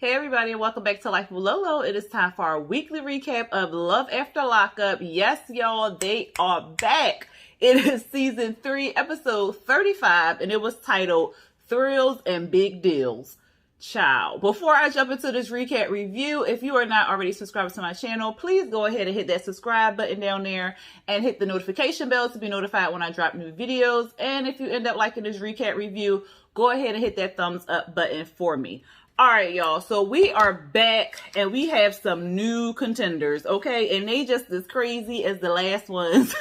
Hey everybody, and welcome back to Life with Lolo. It is time for our weekly recap of Love After Lockup. Yes, y'all, they are back. It is season 3, episode 35, and it was titled Thrills and Big Deals. Ciao. Before I jump into this recap review, if you are not already subscribed to my channel, please go ahead and hit that subscribe button down there and hit the notification bell to be notified when I drop new videos. And if you end up liking this recap review, go ahead and hit that thumbs up button for me. All right, y'all. So we are back and we have some new contenders, okay? And they just as crazy as the last ones.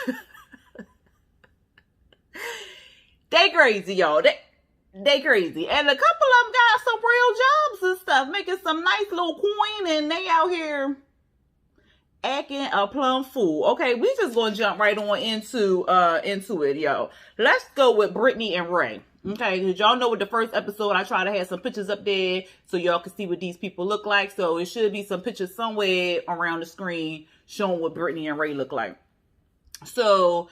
They crazy, y'all. They crazy. And a couple of them got some real jobs and stuff, making some nice little coin, and they out here acting a plumb fool. Okay, we just gonna jump right on into it, y'all. Let's go with Britney and Ray. Okay, because y'all know with the first episode, I try to have some pictures up there so y'all can see what these people look like. So it should be some pictures somewhere around the screen showing what Britney and Ray look like. So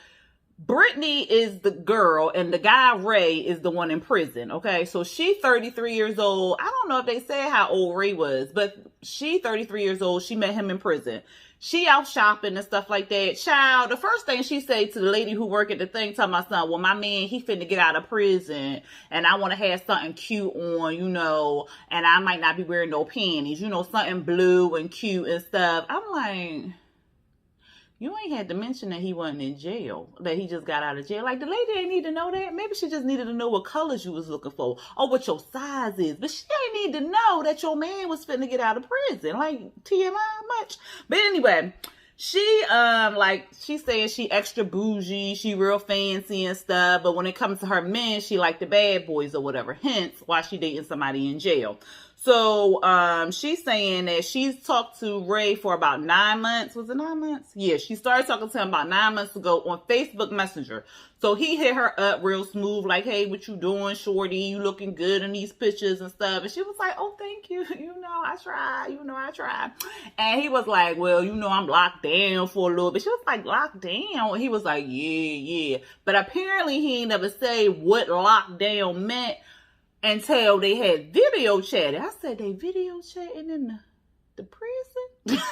Britney is the girl and the guy Ray is the one in prison. Okay, so she's 33 years old. I don't know if they said how old Ray was, but she's 33 years old. She met him in prison. She out shopping and stuff like that. Child, the first thing she said to the lady who worked at the thing, telling my son, well, my man, he finna get out of prison and I want to have something cute on, you know, and I might not be wearing no panties, you know, something blue and cute and stuff. I'm like, you ain't had to mention that he wasn't in jail, that he just got out of jail. Like, the lady ain't need to know that. Maybe she just needed to know what colors you was looking for or what your size is. But she ain't need to know that your man was finna get out of prison. Like, TMI much. But anyway, she, she's saying she extra bougie, she real fancy and stuff. But when it comes to her men, she like the bad boys or whatever. Hence, why she dating somebody in jail. So, she's saying that she's talked to Ray for about 9 months. Was it 9 months? Yeah, she started talking to him about 9 months ago on Facebook Messenger. So he hit her up real smooth, like, hey, what you doing, shorty? You looking good in these pictures and stuff. And she was like, oh, thank you. You know, I tried. And he was like, well, you know, I'm locked down for a little bit. She was like, locked down? He was like, yeah. But apparently he ain't never say what lockdown meant until they had video chatting. I said, they video chatting in the prison?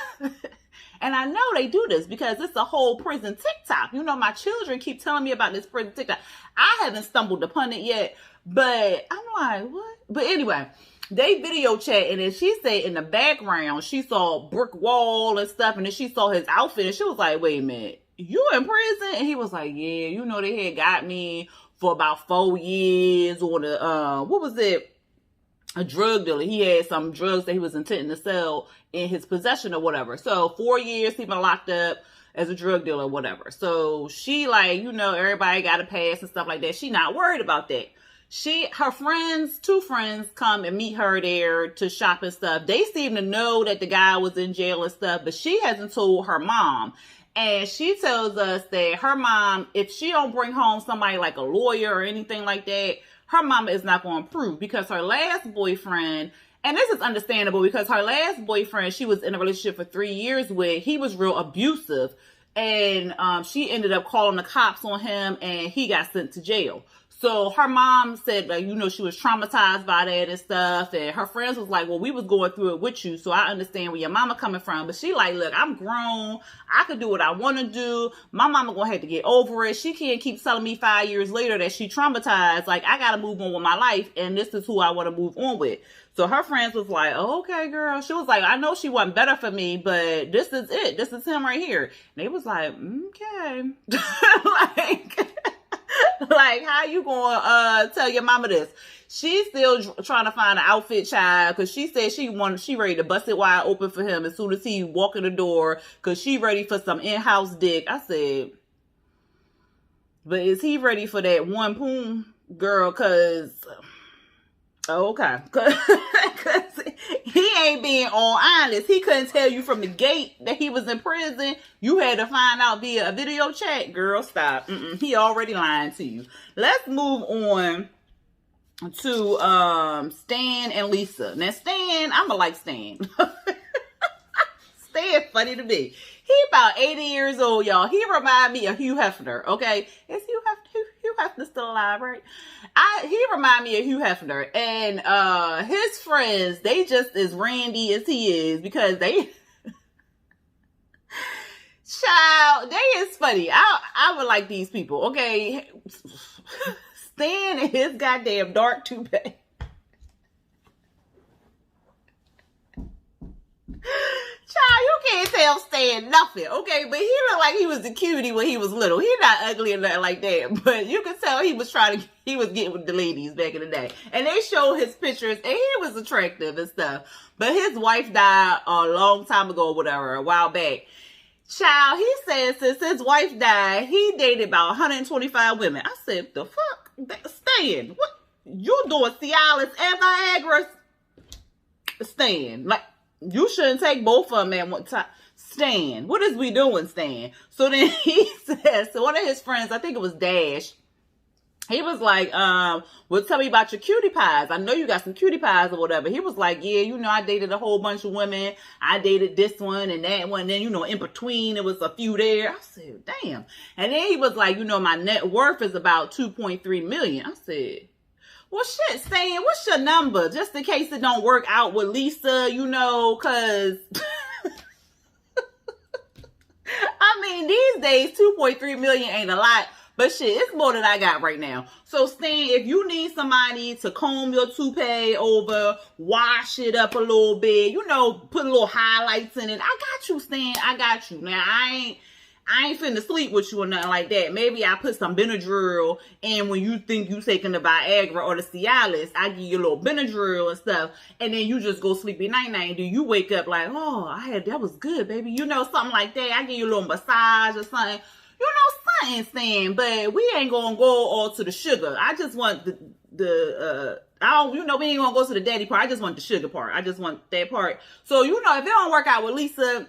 And I know they do this because it's a whole prison TikTok. You know, my children keep telling me about this prison TikTok. I haven't stumbled upon it yet, but I'm like, what? But anyway, they video chatting, and she said in the background, she saw a brick wall and stuff, and then she saw his outfit, and she was like, wait a minute, you in prison? And he was like, yeah, you know, they had got me for about 4 years on what was it? A drug dealer. He had some drugs that he was intending to sell in his possession or whatever. So 4 years he been locked up as a drug dealer or whatever. So she like, you know, everybody got a pass and stuff like that. She not worried about that. Her friends, 2 friends come and meet her there to shop and stuff. They seem to know that the guy was in jail and stuff, but she hasn't told her mom. And she tells us that her mom, if she don't bring home somebody like a lawyer or anything like that, her mama is not going to approve, because her last boyfriend, and this is understandable because her last boyfriend she was in a relationship for 3 years with, he was real abusive. And she ended up calling the cops on him and he got sent to jail. So her mom said, like, you know, she was traumatized by that and stuff. And her friends was like, well, we was going through it with you, so I understand where your mama coming from. But she like, look, I'm grown. I can do what I want to do. My mama gonna have to get over it. She can't keep telling me 5 years later that she traumatized. Like, I got to move on with my life, and this is who I want to move on with. So her friends was like, oh, okay, girl. She was like, I know she wasn't better for me, but this is it. This is him right here. And they was like, okay. Like, how you gonna tell your mama this? She's still trying to find an outfit, child, because she said she ready to bust it wide open for him as soon as he walk in the door, because she ready for some in-house dick. I said, but is he ready for that one poom, girl? Because okay, because he ain't being all honest. He couldn't tell you from the gate that he was in prison. You had to find out via a video chat. Girl, stop. He already lying to you. Let's move on to Stan and Lisa. Now, Stan, I'ma like Stan. Stan funny to me. He about 80 years old, y'all. He remind me of Hugh Hefner, okay? Is Hugh Hefner's still alive, right? He remind me of Hugh Hefner. And his friends, they just as randy as he is because they... Child, they is funny. I would like these people, okay? Stan and his goddamn dark toupee. Child, you can't tell Stan nothing, okay? But he looked like he was the cutie when he was little. He's not ugly or nothing like that. But you can tell he was getting with the ladies back in the day. And they show his pictures, and he was attractive and stuff. But his wife died a long time ago or whatever, a while back. Child, he said since his wife died, he dated about 125 women. I said, the fuck? Stan, what? You doing Cialis and Viagra? Stan, like, you shouldn't take both of them at one time. Stan, what is we doing, Stan? So then he says, so one of his friends, I think it was Dash, he was like, well, tell me about your cutie pies. I know you got some cutie pies or whatever. He was like, yeah, you know, I dated a whole bunch of women. I dated this one and that one. And then, you know, in between, there was a few there. I said, damn. And then he was like, you know, my net worth is about 2.3 million. I said, well, shit, Stan, what's your number? Just in case it don't work out with Lisa, you know, because... I mean, these days, 2.3 million ain't a lot. But shit, it's more than I got right now. So, Stan, if you need somebody to comb your toupee over, wash it up a little bit, you know, put a little highlights in it, I got you, Stan. I got you. Now, I ain't finna sleep with you or nothing like that. Maybe I put some Benadryl, and when you think you taking the Viagra or the Cialis, I give you a little Benadryl and stuff, and then you just go sleepy night-night, and then you wake up like, oh, that was good, baby. You know, something like that. I give you a little massage or something. You know, something, Stan, but we ain't gonna go all to the sugar. I just want we ain't gonna go to the daddy part. I just want the sugar part. I just want that part. So, you know, if it don't work out with Lisa,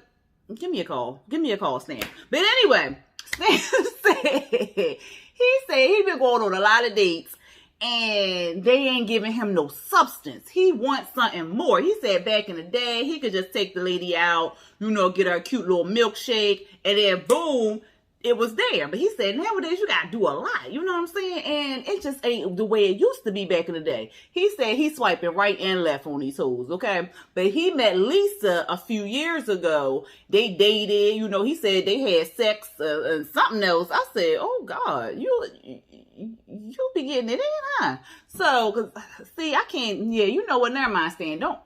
give me a call. Give me a call, Stan. But anyway, Stan said he been going on a lot of dates and they ain't giving him no substance. He wants something more. He said back in the day, he could just take the lady out, you know, get her a cute little milkshake, and then boom, it was there. But he said nowadays you gotta do a lot, you know what I'm saying? And it just ain't the way it used to be back in the day. He said he's swiping right and left on these hoes, okay? But he met Lisa a few years ago. They dated, you know, he said they had sex and something else. I said, oh God, you be getting it in, huh? So, cause see, I can't, yeah, you know what, never mind, Stan, don't.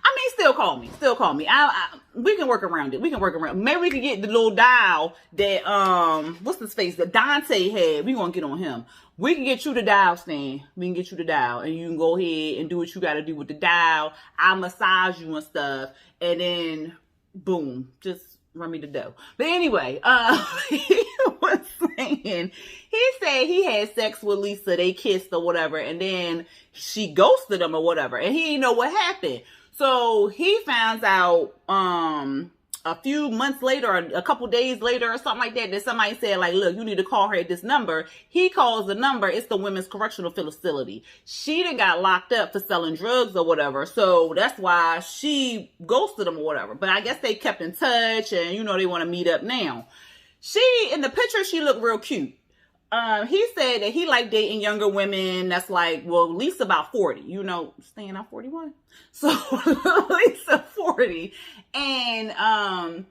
I mean, still call me. Still call me. We can work around it. We can work around. Maybe we can get the little dial that what's his face that Dante had. We gonna get on him. We can get you the dial, Stan. We can get you the dial, and you can go ahead and do what you got to do with the dial. I'll massage you and stuff, and then boom, just run me the dough. But anyway, he was saying he said he had sex with Lisa. They kissed or whatever, and then she ghosted him or whatever, and he didn't know what happened. So he finds out a few months later, or a couple days later or something like that somebody said, like, look, you need to call her at this number. He calls the number. It's the Women's Correctional Facility. She done got locked up for selling drugs or whatever. So that's why she ghosted him or whatever. But I guess they kept in touch and, you know, they want to meet up now. In the picture, she looked real cute. He said that he liked dating younger women that's like, well, Lisa about 40, you know, staying out 41. So Lisa 40. And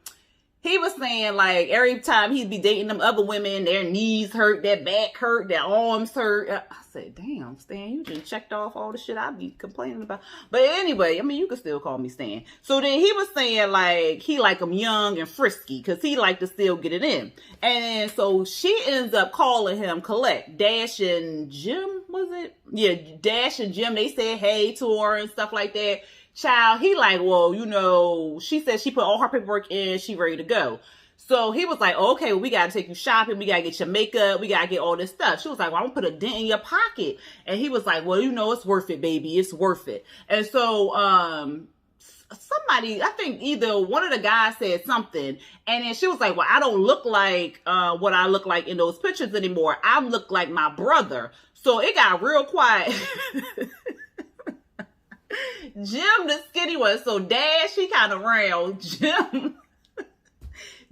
he was saying like every time he'd be dating them other women, their knees hurt, their back hurt, their arms hurt. I said, damn, Stan, you just checked off all the shit I'd be complaining about. But anyway, I mean, you can still call me Stan. So then he was saying like he like them young and frisky because he like to still get it in. And so she ends up calling him collect. Dash and Jim, was it? Yeah, Dash and Jim, they said hey to her and stuff like that. Child, he like, well, you know, she said she put all her paperwork in, she ready to go. So he was like, okay, well, we got to take you shopping. We got to get your makeup. We got to get all this stuff. She was like, well, I'm going to put a dent in your pocket. And he was like, well, you know, it's worth it, baby. It's worth it. And so somebody, I think either one of the guys said something. And then she was like, well, I don't look like what I look like in those pictures anymore. I look like my brother. So it got real quiet. Jim, the skinny one. So Dash, he kind of round.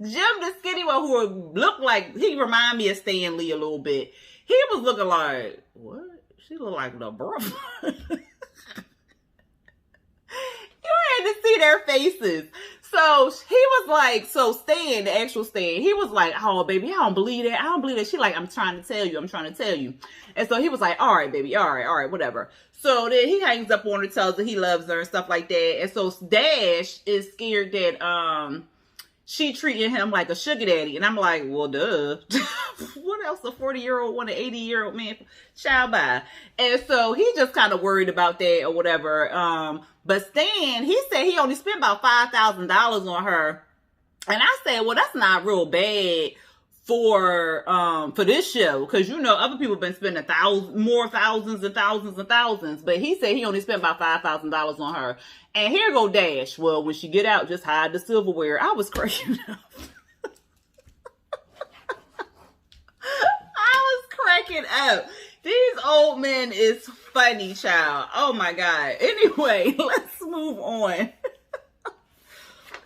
Jim, the skinny one who looked like, he reminded me of Stan Lee a little bit. He was looking like, what? She looked like the brother. You had to see their faces. So he was like, so Stan, the actual Stan, he was like, oh, baby, I don't believe that. I don't believe that. She like, I'm trying to tell you. And so he was like, all right, baby. All right, whatever. So then he hangs up on her, tells her he loves her and stuff like that. And so Dash is scared that she treating him like a sugar daddy. And I'm like, well, duh. What else a 40-year-old want an 80-year-old man child by? And so he just kind of worried about that or whatever. But Stan, he said he only spent about $5,000 on her. And I said, well, that's not real bad for this show. Because, you know, other people have been spending thousands and thousands. But he said he only spent about $5,000 on her. And here go Dash. Well, when she get out, just hide the silverware. I was cracking up. These old men is funny, child. Oh my God. Anyway, let's move on.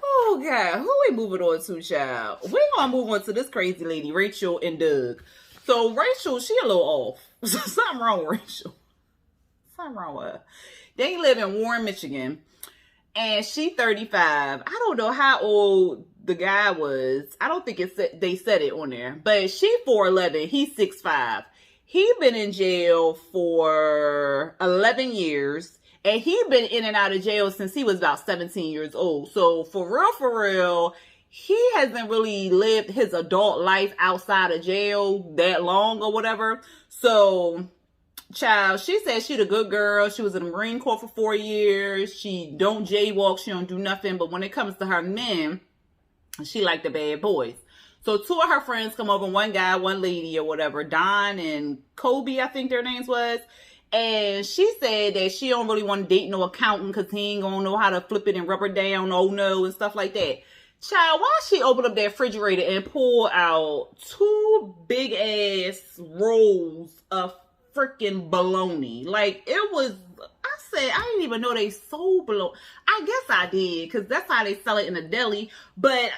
Oh God, who we moving on to, child? We're gonna move on to this crazy lady, Rachel and Doug. So Rachel, she a little off. Something wrong with Rachel. Something wrong with her. They live in Warren, Michigan. And she 35. I don't know how old the guy was. I don't think they said it on there. But she 4'11". He's 6'5". He been in jail for 11 years. And he been in and out of jail since he was about 17 years old. So for real, he hasn't really lived his adult life outside of jail that long or whatever. So, child, she said she the good girl. She was in the Marine Corps for 4 years. She don't jaywalk. She don't do nothing. But when it comes to her men, she like the bad boys. So two of her friends come over, one guy, one lady or whatever, Don and Kobe, I think their names was. And she said that she don't really want to date no accountant because he ain't gonna know how to flip it and rubber down, oh no, and stuff like that. Child, why she opened up that refrigerator and pulled out 2 big ass rolls of freaking bologna. Like, it was, I said, I didn't even know they sold bologna. I guess I did, because that's how they sell it in a deli. But,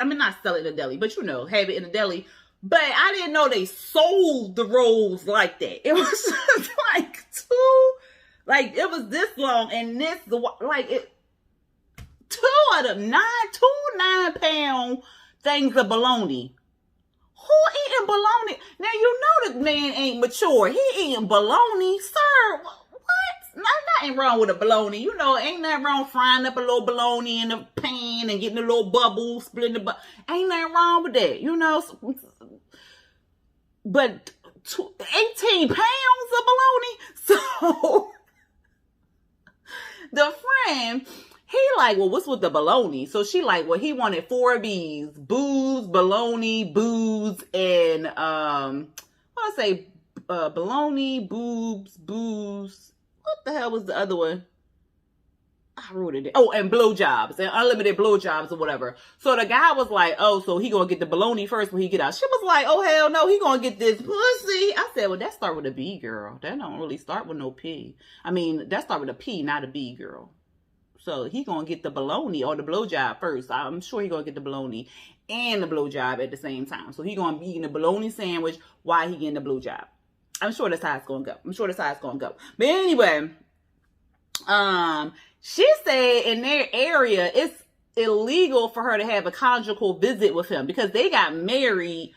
I mean, not sell it in a deli, but you know, have it in a deli. But I didn't know they sold the rolls like that. It was just like 2, like, it was this long, and this, like, it, 2 of them, 2 9-pound things of bologna. Who eating bologna? Now, you know the man ain't mature. He eating bologna. Sir, what? Nothing wrong with a bologna. You know, ain't nothing wrong frying up a little bologna in the pan and getting a little bubble, splitting the bubble. Ain't nothing wrong with that, you know. But 18 pounds of bologna? So, the friend, he like, well, what's with the bologna? So she like, well, he wanted 4 B's. Booze, bologna, booze, and, bologna, boobs, booze. What the hell was the other one? I wrote it down. Oh, and blowjobs, and unlimited blowjobs or whatever. So the guy was like, oh, so he gonna get the bologna first when he get out. She was like, oh, hell no, he gonna get this pussy. I said, well, that start with a B, girl. That don't really start with no P. I mean, that start with a P, not a B, girl. So he gonna get the bologna or the blowjob first. I'm sure he gonna get the bologna and the blowjob at the same time. So he gonna be eating a bologna sandwich while he getting the blowjob. I'm sure that's how it's gonna go. But anyway, she said in their area, it's illegal for her to have a conjugal visit with him because they got married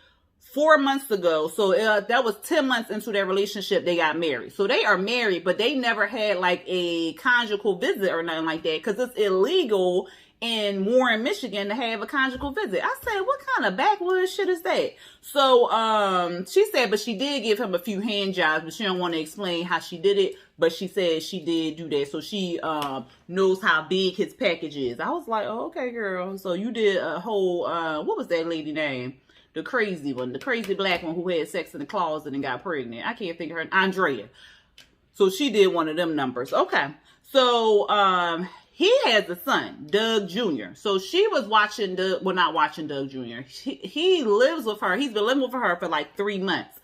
4 months ago. So that was 10 months into their relationship, they got married. So they are married, but they never had like a conjugal visit or nothing like that because it's illegal in Warren, Michigan to have a conjugal visit. I said, what kind of backwoods shit is that? So she said, but she did give him a few hand jobs, but she don't want to explain how she did it. But she said she did do that. So she knows how big his package is. I was like, oh, okay, girl. So you did a whole, what was that lady name? The crazy one, the crazy black one who had sex in the closet and got pregnant. I can't think of her. Andrea. So she did one of them numbers. Okay. So he has a son, Doug Jr. So she was watching not watching Doug Jr. He lives with her. He's been living with her for like 3 months.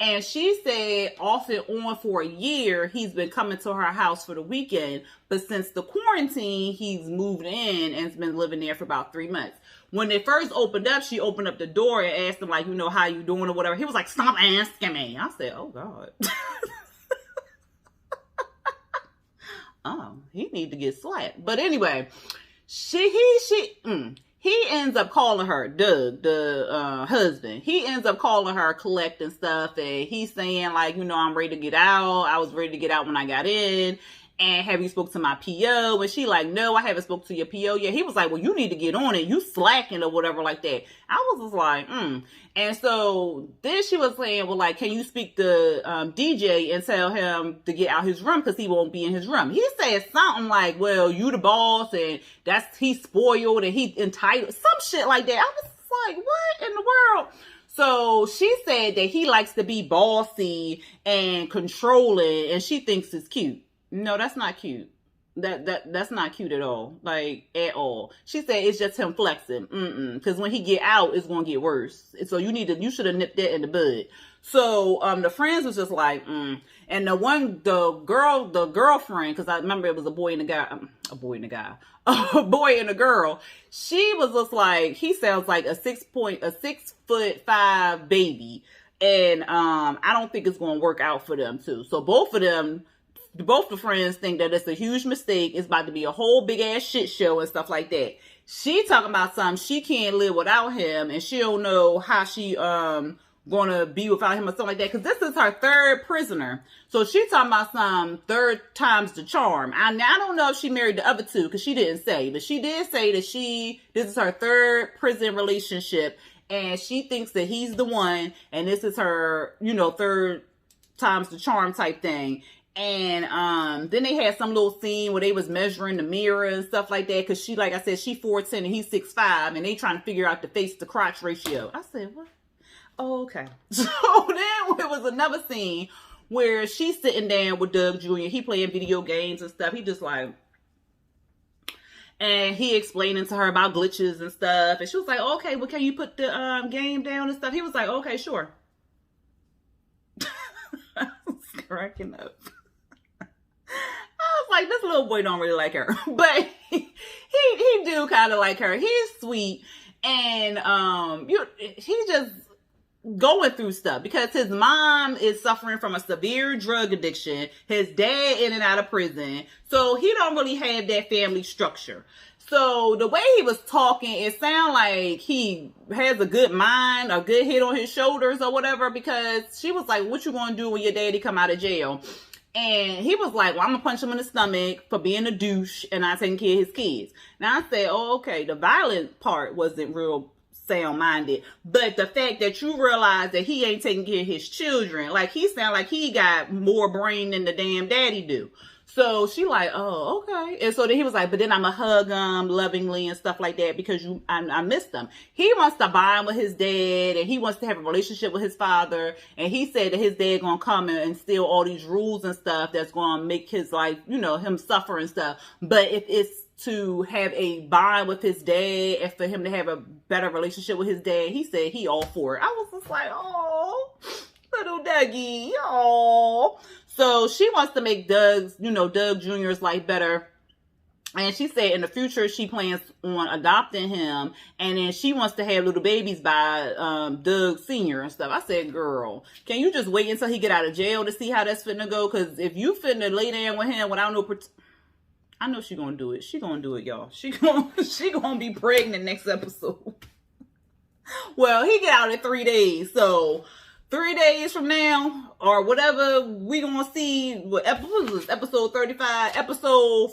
And she said off and on for a year, he's been coming to her house for the weekend. But since the quarantine, he's moved in and has been living there for about 3 months. When they first opened up, she opened up the door and asked him, like, you know, how you doing or whatever. He was like, stop asking me. I said, oh, God. Oh, he need to get slapped. But anyway, he ends up calling her, Doug, the husband. He ends up calling her, collecting stuff, and he's saying, like, you know, I'm ready to get out. I was ready to get out when I got in. And have you spoke to my PO? And she like, no, I haven't spoke to your PO yet. He was like, well, you need to get on it. You slacking or whatever like that. I was just like, And so then she was saying, well, like, can you speak to DJ and tell him to get out his room because he won't be in his room? He said something like, well, you the boss and he's spoiled and he's entitled. Some shit like that. I was like, what in the world? So she said that he likes to be bossy and controlling and she thinks it's cute. No, that's not cute. That's not cute at all. Like, at all. She said it's just him flexing. Because when he get out, it's going to get worse. So you should have nipped that in the bud. So, the friends was just like, And the girlfriend, because I remember it was a boy and a girl. She was just like, he sounds like a 6'5" baby. And, I don't think it's going to work out for them too. So both the friends think that it's a huge mistake. It's about to be a whole big ass shit show and stuff like that. She talking about something she can't live without him and she don't know how she gonna be without him or something like that. Cause this is her third prisoner. So she talking about some third time's the charm. I don't know if she married the other two because she didn't say, but she did say that this is her third prison relationship and she thinks that he's the one and this is her, you know, third time's the charm type thing. And then they had some little scene where they was measuring the mirror and stuff like that. Cause she, like I said, she 4'10" and he's 6'5", and they trying to figure out the face to crotch ratio. I said, what? Oh, okay. So then there was another scene where she's sitting down with Doug Jr. He playing video games and stuff. He just like, and he explaining to her about glitches and stuff. And she was like, okay, well, can you put the game down and stuff? He was like, okay, sure. I was cracking up. I was like, this little boy don't really like her, but he do kind of like her. He's sweet, and he just going through stuff because his mom is suffering from a severe drug addiction. His dad in and out of prison, so he don't really have that family structure. So the way he was talking, it sounded like he has a good mind, a good head on his shoulders or whatever, because she was like, what you gonna do when your daddy come out of jail? And he was like, well, I'm gonna punch him in the stomach for being a douche and not taking care of his kids. Now I said, oh, okay, the violent part wasn't real sound-minded, but the fact that you realize that he ain't taking care of his children, like he sound like he got more brain than the damn daddy do. So she like, oh, okay. And so then he was like, but then I'm going to hug him lovingly and stuff like that because I missed him. He wants to bond with his dad and he wants to have a relationship with his father. And he said that his dad going to come and instill all these rules and stuff that's going to make his life, you know, him suffer and stuff. But if it's to have a bond with his dad and for him to have a better relationship with his dad, he said he all for it. I was just like, oh, little Dougie, oh. So she wants to make Doug Jr.'s life better. And she said in the future, she plans on adopting him. And then she wants to have little babies by Doug Sr. and stuff. I said, girl, can you just wait until he get out of jail to see how that's finna go? Because if you finna lay down with him without no... I know she gonna do it. She gonna do it, y'all. She gonna be pregnant next episode. Well, he get out in 3 days. So... 3 days from now, or whatever, we gonna see what episode 35, episode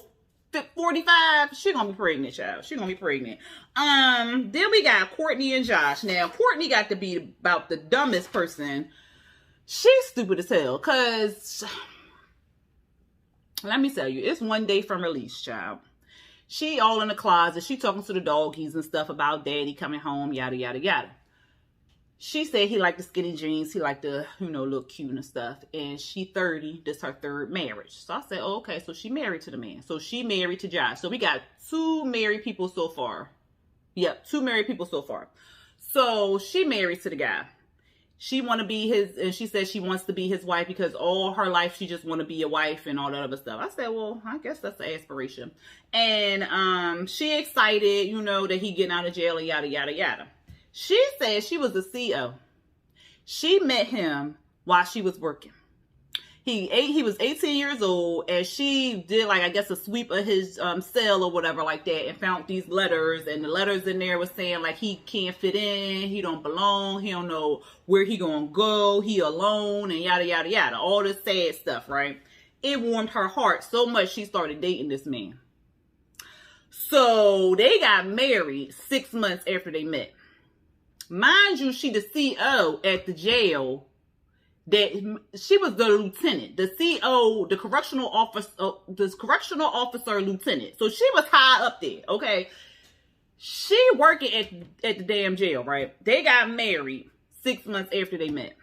45. She gonna be pregnant, child. She gonna be pregnant. Then we got Courtney and Josh. Now, Courtney got to be about the dumbest person. She's stupid as hell, cause let me tell you, it's one day from release, child. She all in the closet. She talking to the doggies and stuff about daddy coming home, yada yada yada. She said he liked the skinny jeans. He liked the, look cute and stuff. And she 30. This is her third marriage. So I said, oh, okay. So she married to the man. So she married to Josh. So we got 2 married people so far. Yep, 2 married people so far. So she married to the guy. she want to be his, and she said she wants to be his wife because all her life she just want to be a wife and all that other stuff. I said, well, I guess that's the aspiration. And she excited, you know, that he getting out of jail and yada, yada, yada. She said she was a CO. She met him while she was working. He was 18 years old, and she did, like, I guess, a sweep of his cell or whatever like that, and found these letters, and the letters in there was saying, like, he can't fit in, he don't belong, he don't know where he gonna go, he alone, and yada, yada, yada. All this sad stuff, right? It warmed her heart so much she started dating this man. So they got married 6 months after they met. Mind you, she the CO at the jail. That she was the lieutenant, the CO, the correctional officer lieutenant. So she was high up there, okay? She working at the damn jail, right? They got married 6 months after they met.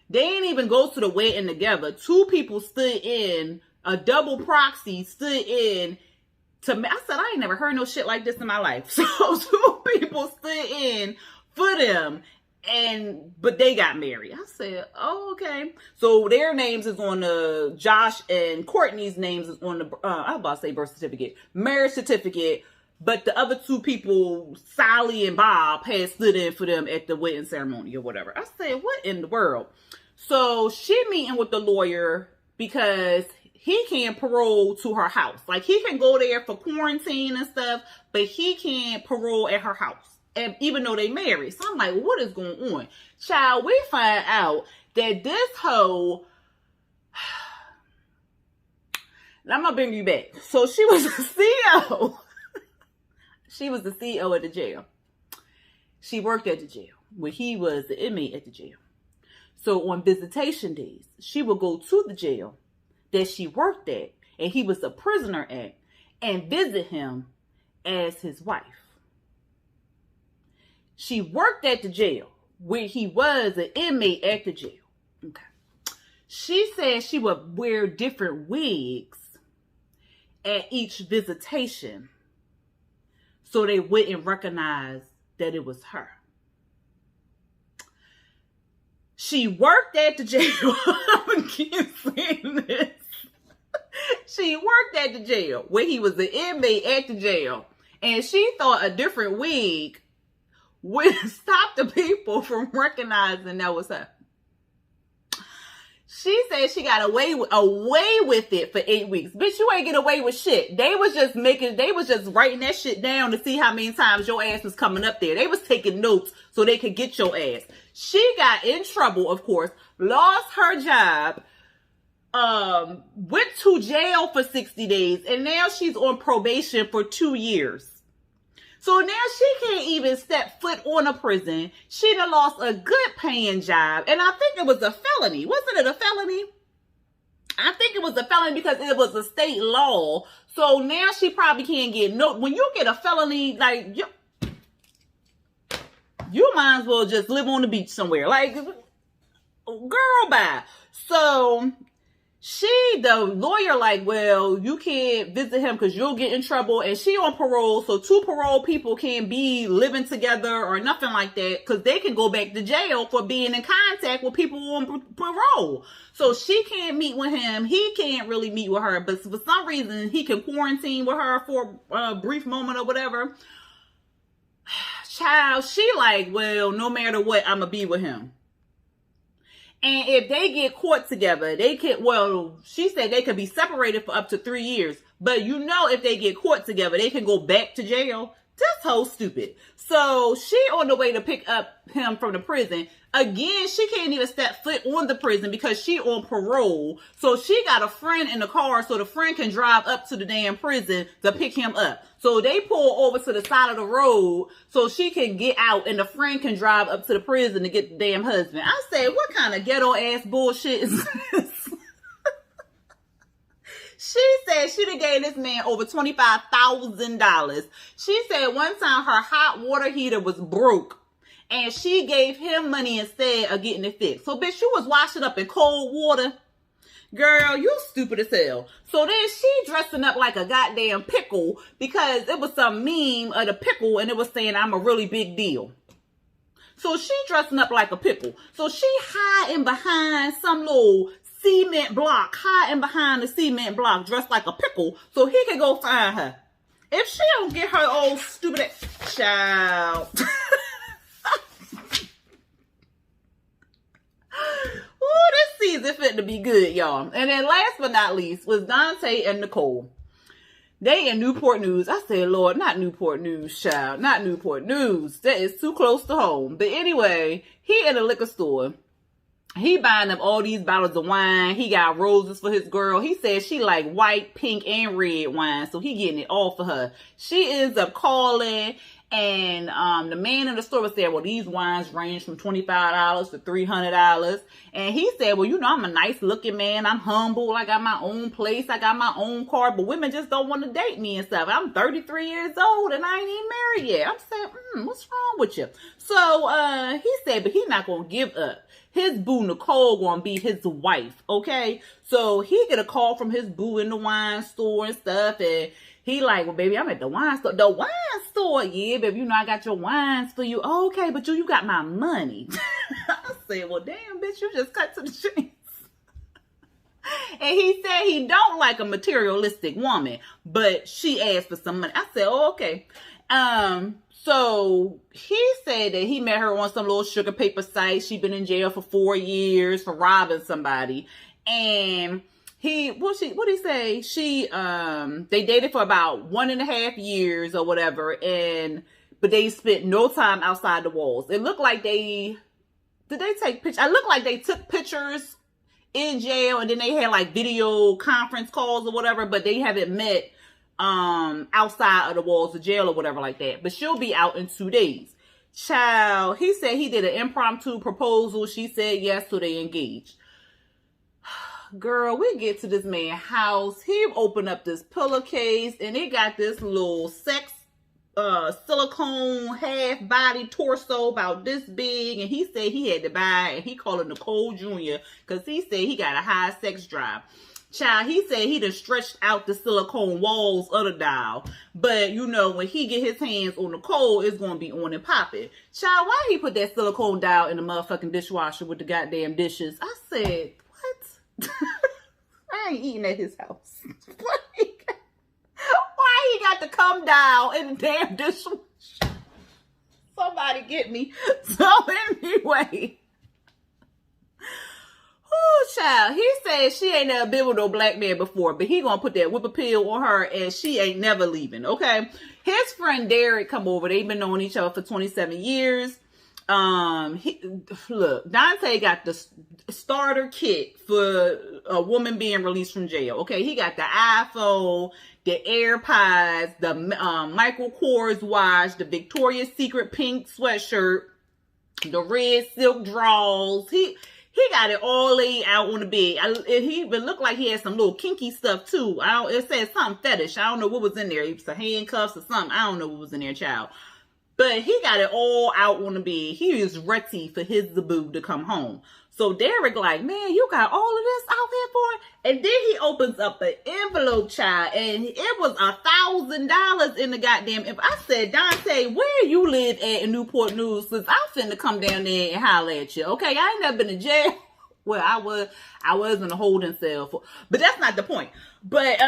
They didn't even go to the wedding together. Two people stood in, a double proxy stood in to me. I said, I ain't never heard no shit like this in my life. So two people stood in for them. But they got married. I said, oh, okay. So their names is on the, Josh and Courtney's names is on the, I was about to say birth certificate, marriage certificate. But the other two people, Sally and Bob, had stood in for them at the wedding ceremony or whatever. I said, what in the world? So she meeting with the lawyer because he can't parole to her house. Like, he can go there for quarantine and stuff, but he can't parole at her house. And even though they married. So I'm like, what is going on? Child, we find out that this hoe, I'm going to bring you back. So she was the CEO. She was the CEO at the jail. She worked at the jail where he was the inmate at the jail. So on visitation days, she would go to the jail that she worked at and he was a prisoner at and visit him as his wife. She worked at the jail where he was an inmate at the jail. Okay. She said she would wear different wigs at each visitation so they wouldn't recognize that it was her. She worked at the jail. I keep saying this. She worked at the jail where he was an inmate at the jail. And she thought a different wig would stop the people from recognizing that was her. She said she got away with it for 8 weeks. Bitch, you ain't get away with shit. They was just writing that shit down to see how many times your ass was coming up there. They was taking notes so they could get your ass. She got in trouble, of course, lost her job, went to jail for 60 days, and now she's on probation for 2 years. So now she can't even step foot on a prison. She done lost a good paying job. And I think it was a felony. Wasn't it a felony? I think it was a felony because it was a state law. So now she probably can't get no, when you get a felony, like, you might as well just live on the beach somewhere. Like, girl, bye. So the lawyer like, well, you can't visit him because you'll get in trouble, and she on parole, so two parole people can't be living together or nothing like that because they can go back to jail for being in contact with people on parole. So she can't meet with him, he can't really meet with her, but for some reason he can quarantine with her for a brief moment or whatever. Child, she like, well, no matter what, I'm gonna be with him. And if they get caught together, they can, well, she said they could be separated for up to 3 years. But you know, if they get caught together, they can go back to jail. This whole stupid. So she on the way to pick up him from the prison. Again, she can't even step foot on the prison because she on parole. So she got a friend in the car so the friend can drive up to the damn prison to pick him up. So they pull over to the side of the road so she can get out and the friend can drive up to the prison to get the damn husband. I said, what kind of ghetto ass bullshit is this? She said she done gave this man over $25,000. She said one time her hot water heater was broke and she gave him money instead of getting it fixed. So bitch, you was washing up in cold water. Girl, you stupid as hell. So then she dressing up like a goddamn pickle because it was some meme of the pickle and it was saying I'm a really big deal. So she dressing up like a pickle. So she hiding behind some little cement block, hiding behind the cement block, dressed like a pickle, so he can go find her. If she don't get her old stupid ass child. Ooh, this season fit to be good, y'all. And then last but not least was Dante and Nicole. They in Newport News. I said, Lord, not Newport News, child. Not Newport News. That is too close to home. But anyway, he in a liquor store. He buying up all these bottles of wine. He got roses for his girl. He said she like white, pink, and red wine. So he getting it all for her. She ends up calling. And the man in the store said, well, these wines range from $25 to $300. And he said, well, you know, I'm a nice looking man. I'm humble. I got my own place. I got my own car. But women just don't want to date me and stuff. I'm 33 years old and I ain't even married yet. I'm saying, what's wrong with you? So he said, but he's not going to give up. His boo, Nicole, going to be his wife. Okay. So he get a call from his boo in the wine store and stuff. And he like, well, baby, I'm at the wine store. The wine store? Yeah, baby, you know I got your wines for you. Oh, okay, but you got my money. I said, well, damn, bitch, you just cut to the chase. And he said he don't like a materialistic woman, but she asked for some money. I said, oh, okay. So he said that he met her on some little sugar paper site. She been in jail for 4 years for robbing somebody. And what did he say? They dated for about 1.5 years or whatever. But they spent no time outside the walls. It looked like did they take pictures? It looked like they took pictures in jail and then they had like video conference calls or whatever, but they haven't met outside of the walls of jail or whatever like that. But she'll be out in 2 days. Child, he said he did an impromptu proposal. She said yes, so they engaged. Girl, we get to this man's house. He opened up this pillowcase and it got this little sex silicone half body torso about this big, and he said he had to buy it, and he called it Nicole Jr. because he said he got a high sex drive. Child, he said he done stretched out the silicone walls of the doll. But, you know, when he get his hands on Nicole, it's going to be on and popping. Child, why he put that silicone doll in the motherfucking dishwasher with the goddamn dishes? I said, what? I ain't eating at his house. Why he got to come down in the damn dishwasher? Somebody get me. So anyway. Oh, child. He said she ain't never been with no black man before, but he gonna put that whip appeal on her and she ain't never leaving, okay? His friend Derek come over. They've been knowing each other for 27 years. Look, Dante got the starter kit for a woman being released from jail. Okay, he got the iPhone, the AirPods, the Michael Kors watch, the Victoria's Secret pink sweatshirt, the red silk drawers. He got it all laid out on the bed. He even looked like he had some little kinky stuff too. It said something fetish. I don't know what was in there. It was the handcuffs or something. I don't know what was in there, child. But he got it all out on the bed. He is ready for his boo to come home. So Derek like, man, you got all of this out here for it? And then he opens up an envelope, child, and it was $1,000 in the goddamn envelope. I said, Dante, where you live at in Newport News? Since I'm finna come down there and holler at you. Okay, I ain't never been in jail. Well, I was in a holding cell but that's not the point. But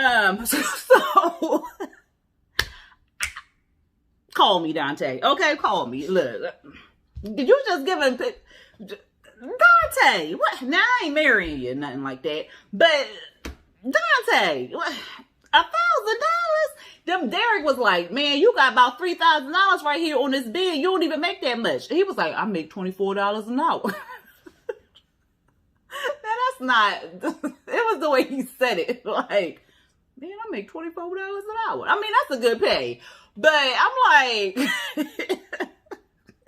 so call me, Dante. Okay, call me. Look, did you just give him Dante? What? Now I ain't marrying you, nothing like that. But Dante, what? $1,000? Them Derek was like, man, you got about $3,000 right here on this bed. You don't even make that much. He was like, I make $24 an hour. Now that's not. It was the way he said it. Like, man, I make $24 an hour. I mean, that's a good pay. But I'm like,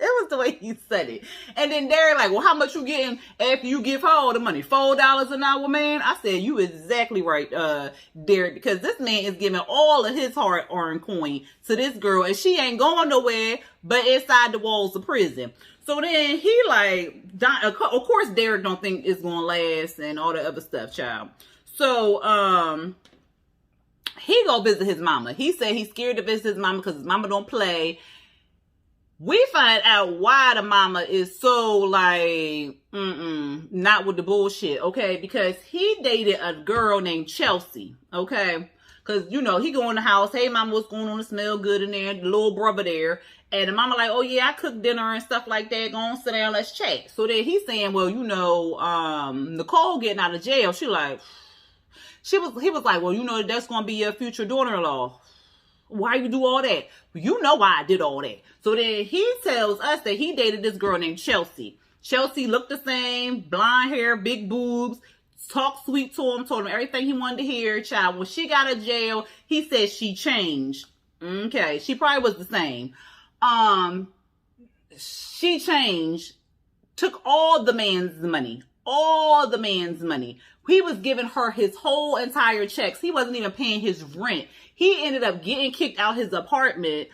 it was the way he said it. And then they're like, well, how much you getting after you give her all the money? $4 an hour, man? I said, you exactly right, Derek, because this man is giving all of his hard-earned coin to this girl, and she ain't going nowhere but inside the walls of prison. So then he like, of course, Derek don't think it's going to last and all the other stuff, child. So, he go visit his mama. He said he's scared to visit his mama because his mama don't play. We find out why the mama is so like, not with the bullshit, okay? Because he dated a girl named Chelsea, okay? Because, you know, he go in the house, hey, mama, what's going on? It smell good in there. The little brother there. And the mama like, oh, yeah, I cook dinner and stuff like that. Go on, sit down, let's chat. So then he's saying, well, you know, Nicole getting out of jail. He was like, well, you know, that's going to be your future daughter-in-law. Why you do all that? You know why I did all that. So then he tells us that he dated this girl named Chelsea. Chelsea looked the same, blonde hair, big boobs, talked sweet to him, told him everything he wanted to hear. Child, when she got out of jail, he said she changed. Okay, she probably was the same. She changed, took all the man's money. All the man's money. He was giving her his whole entire checks. He wasn't even paying his rent. He ended up getting kicked out his apartment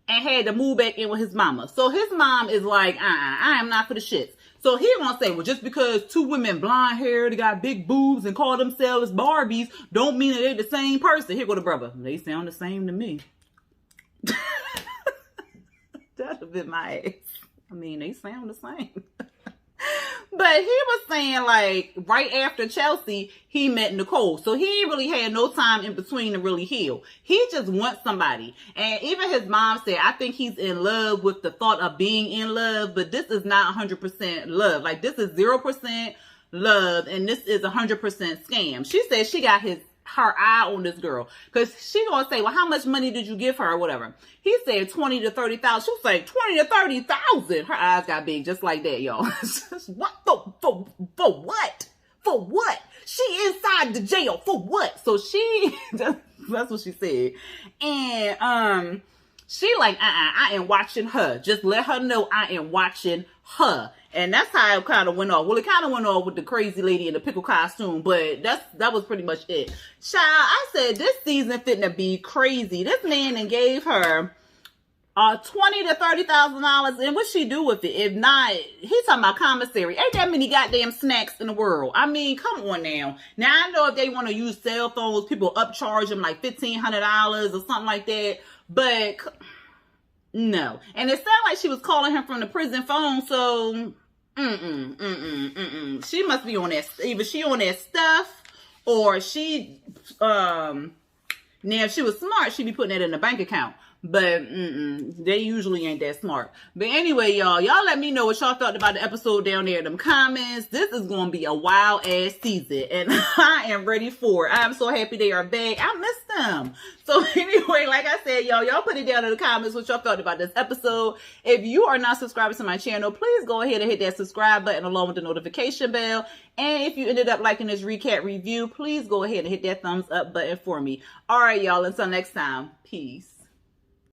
and had to move back in with his mama. So his mom is like, I am not for the shits. So he gonna say, well, just because two women blonde hair, they got big boobs and call themselves Barbies, don't mean that they're the same person. Here go the brother. They sound the same to me. That'd have been my ass. I mean, they sound the same. But he was saying, like, right after Chelsea, he met Nicole. So he really had no time in between to really heal. He just wants somebody. And even his mom said, I think he's in love with the thought of being in love. But this is not 100% love. Like, this is 0% love. And this is 100% scam. She said she got her eye on this girl, because she gonna say, well, how much money did you give her or whatever? He said 20 to 30,000. She was like, 20 to 30,000. Her eyes got big just like that, y'all. What for what? For what? She inside the jail for what? So she that's what she said. And she like, I am watching her. Just let her know I am watching her. And that's how it kind of went off. Well, it kind of went off with the crazy lady in the pickle costume, but that was pretty much it. Child, I said this season fitting be crazy. This man and gave her $20,000 to $30,000, and what she do with it? If not, he's talking about commissary. Ain't that many goddamn snacks in the world? I mean, come on now. Now I know if they want to use cell phones, people upcharge them like $1,500 or something like that, but no. And it sounded like she was calling him from the prison phone, so she must be on that. Either she on that stuff, or she now if she was smart, she'd be putting that in the bank account. But they usually ain't that smart. But anyway, y'all let me know what y'all thought about the episode down there in them comments. This is going to be a wild ass season, and I am ready for it. I'm so happy they are back. I miss them. So anyway, like I said, y'all put it down in the comments what y'all thought about this episode. If you are not subscribed to my channel, please go ahead and hit that subscribe button along with the notification bell. And if you ended up liking this recap review, please go ahead and hit that thumbs up button for me. All right, y'all. Until next time. Peace.